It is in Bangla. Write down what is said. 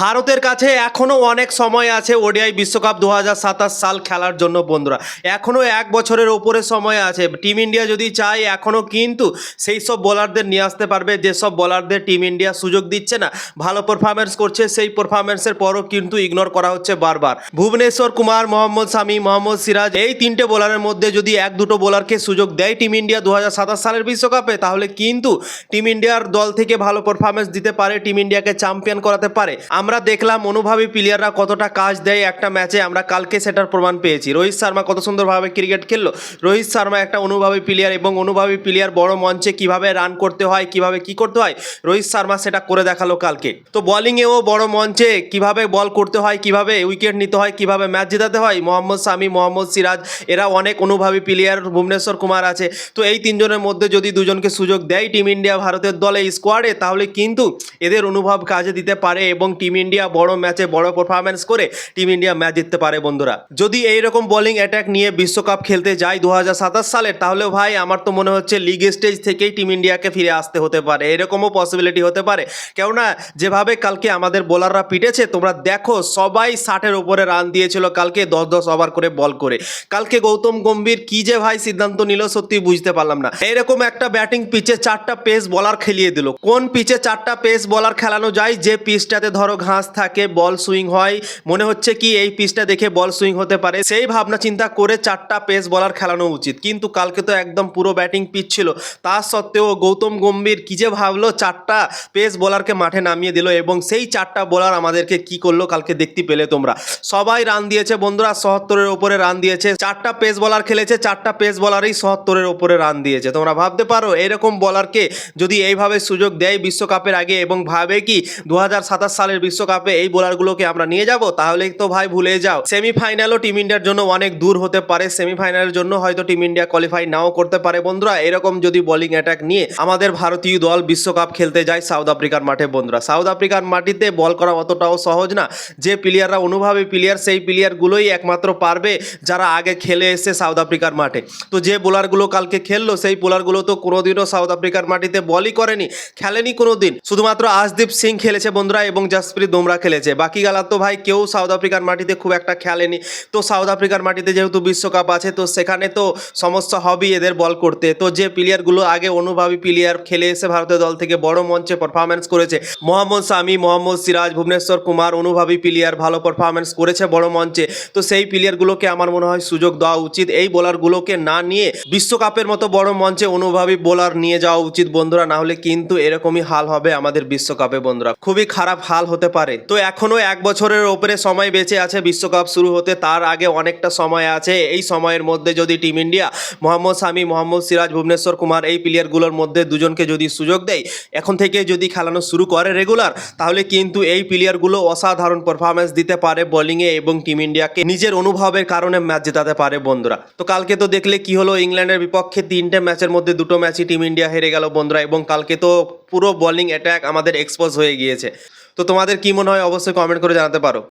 ভারতের কাছে এখনও অনেক সময় আছে ওডিআই বিশ্বকাপ 2027 সাল খেলার জন্য বন্ধুরা। এখনও এক বছরের ওপরে সময় আছে। টিম ইন্ডিয়া যদি চায় এখনও কিন্তু সেই সব বোলারদের নিয়ে আসতে পারবে যেসব বোলারদের টিম ইন্ডিয়া সুযোগ দিচ্ছে না, ভালো পারফরমেন্স করছে, সেই পারফরমেন্সের পরও কিন্তু ইগনোর করা হচ্ছে বারবার। ভুবনেশ্বর কুমার, মোহাম্মদ শামি, মোহাম্মদ সিরাজ, এই তিনটে বোলারের মধ্যে যদি এক দুটো বোলারকে সুযোগ দেয় টিম ইন্ডিয়া 2027 সালের বিশ্বকাপে, তাহলে কিন্তু টিম ইন্ডিয়ার দল থেকে ভালো পারফরমেন্স দিতে পারে, টিম ইন্ডিয়াকে চ্যাম্পিয়ন করাতে পারে। আমরা দেখলাম অনুভবী প্লেয়াররা কতটা কাজ দেয় একটা ম্যাচে, আমরা কালকে সেটার প্রমাণ পেয়েছি। রোহিত শর্মা কত সুন্দরভাবে ক্রিকেট খেললো। রোহিত শর্মা একটা অনুভবী প্লেয়ার, এবং অনুভবী প্লেয়ার বড় মঞ্চে কিভাবে রান করতে হয়, কিভাবে কি করতে হয়, রোহিত শর্মা সেটা করে দেখালো কালকে। তো বোলিংয়েও বড় মঞ্চে কিভাবে বল করতে হয়, কিভাবে উইকেট নিতে হয়, কিভাবে ম্যাচ জেতাতে হয়, মোহাম্মদ শামি, মোহাম্মদ সিরাজ এরা অনেক অনুভবী প্লেয়ার, ভুবনেশ্বর কুমার আছে। তো এই তিনজনের মধ্যে যদি দুজনকে সুযোগ দেয় টিম ইন্ডিয়া ভারতের দলে স্কোয়াডে, তাহলে কিন্তু এদের অনুভব কাজে দিতে পারে এবং টিম ইন্ডিয়া বড় ম্যাচে বড় পারফরমেন্স করে টিম ইন্ডিয়া ম্যাচ জিততে পারে বন্ধুরা। যদি এইরকম বোলিং অ্যাটাক নিয়ে বিশ্বকাপ খেলতে যায় 2027 সালের, তাহলে ভাই আমার তো মনে হচ্ছে লিগ স্টেজ থেকেই টিম ইন্ডিয়াকে ফিরে আসতে হতে পারে, এরকমও পসিবিলিটি হতে পারে। কেননা যেভাবে কালকে আমাদের বোলাররা পিটেছে, তোমরা দেখো সবাই 60-এর উপরে রান দিয়েছিল কালকে 10-10 ওভার করে বল করে। কালকে গৌতম গম্ভীর কি যে ভাই সিদ্ধান্ত নিল সত্যি বুঝতে পারলাম না। এরকম একটা ব্যাটিং পিচে 4টা পেস বলার খেলিয়ে দিল। কোন পিচে 4টা পেস বলার খেলানো যায় যে পিচটাতে ধরো ঘাস থাকে, বল সুইং হয়, মনে হচ্ছে কি এই পিচটা দেখে বল সুইং হতে পারে, সেই ভাবনা চিন্তা করে 4টা পেস বলার খেলানো উচিত। কিন্তু কালকে তো একদম পুরো ব্যাটিং পিচ ছিল, তা সত্ত্বেও গৌতম গম্ভীর কি যে ভাবলো 4টা পেস বোলারকে মাঠে নামিয়ে দিল, এবং সেই 4টা বোলার আমাদেরকে কি করলো কালকে দেখতে পেলে তোমরা। সবাই রান দিয়েছে বন্ধুরা, 77-এর উপরে রান দিয়েছে। 4টা পেস বলার খেলেছে, 4টা পেস বলারই 77-এর উপরে রান দিয়েছে। তোমরা ভাবতে পারো এরকম বলারকে যদি এইভাবে সুযোগ দেয় বিশ্বকাপের আগে, এবং ভাবে কি 2027 সালের বিশ্বকাপে এই বোলারগুলোকে আমরা নিয়ে যাব, তাহলে তো ভাই ভুলে যাও সেমিফাইনালও টিম ইন্ডিয়ার জন্য অনেক দূর হতে পারে। সেমিফাইনালের জন্য হয়তো টিম ইন্ডিয়া কোয়ালিফাই নাও করতে পারে বন্ধুরা। এরকম যদি বোলিং অ্যাটাক নিয়ে আমাদের ভারতীয় দল বিশ্বকাপ খেলতে যায় সাউথ আফ্রিকার মাঠে বন্ধুরা। সাউথ আফ্রিকার মাটিতে বল করা অতটাও সহজ না। যে প্লেয়াররা অনুভবী প্লেয়ার, সেই প্লেয়ারগুলোই একমাত্র পারবে যারা আগে খেলে এসে সাউথ আফ্রিকার মাঠে। তো যে বোলারগুলো কালকে খেললো, সেই বোলারগুলো তো কোনোদিনও সাউথ আফ্রিকার মাটিতে বলই করেনি, খেলেনি কোনোদিন। শুধুমাত্র আশদীপ সিং খেলেছে বন্ধুরা, এবং জসপ্রীত বুমরা খেলেছে। বাকি গেলা তো ভাই কেউ সাউথ আফ্রিকার মাটিতে খুব একটা খেলেনি। তো সাউথ আফ্রিকার মাটিতে যেহেতু বিশ্বকাপ আছে, তো সেখানে তো সমস্যা হবেই এদের বল করতে। তো যে প্লেয়ারগুলো আগে অনুভবী প্লেয়ার খেলে এসে ভারতীয় দল থেকে বড় মঞ্চে পারফরমেন্স করেছে, মোহাম্মদ শামি, মোহাম্মদ সিরাজ, ভুবনেশ্বর কুমার, অনুভবী প্লেয়ার ভালো পারফরমেন্স করেছে বড় মঞ্চে, তো সেই প্লেয়ারগুলোকে আমার মনে হয় সুযোগ দেওয়া উচিত। এই বোলারগুলোকে না নিয়ে বিশ্বকাপের মতো বড় মঞ্চে অনুভবী বোলার নিয়ে যাওয়া উচিত বন্ধুরা, না হলে কিন্তু এরকমই হাল হবে আমাদের বিশ্বকাপে বন্ধুরা, খুবই খারাপ হাল হতে পারে। তো এখনো এক বছরের ওপরে সময় বেঁচে আছে বিশ্বকাপ শুরু হতে, তার আগে অনেকটা সময় আছে। এই সময়ের মধ্যে যদি টিম ইন্ডিয়া মোহাম্মদ শামি, মোহাম্মদ সিরাজ, ভুবনেশ্বর কুমার এই প্লেয়ারগুলোর মধ্যে দুজনকে যদি সুযোগ দেয়, এখন থেকে যদি খেলানো শুরু করে রেগুলার, তাহলে কিন্তু এই প্লেয়ারগুলো অসাধারণ পারফরমেন্স দিতে পারে বোলিংয়ে, এবং টিম ইন্ডিয়াকে নিজের অনুভবের কারণে ম্যাচ জেতাতে পারে বন্ধুরা। তো কালকে তো দেখলে কি হলো, ইংল্যান্ডের বিপক্ষে 3টে ম্যাচের মধ্যে 2টো ম্যাচই টিম ইন্ডিয়া হেরে গেল বন্ধুরা, এবং কালকে তো পুরো বোলিং অ্যাটাক আমাদের এক্সপোজ হয়ে গিয়েছে। তো তোমাদের কি মনে হয় অবশ্যই কমেন্ট করে জানাতে পারো।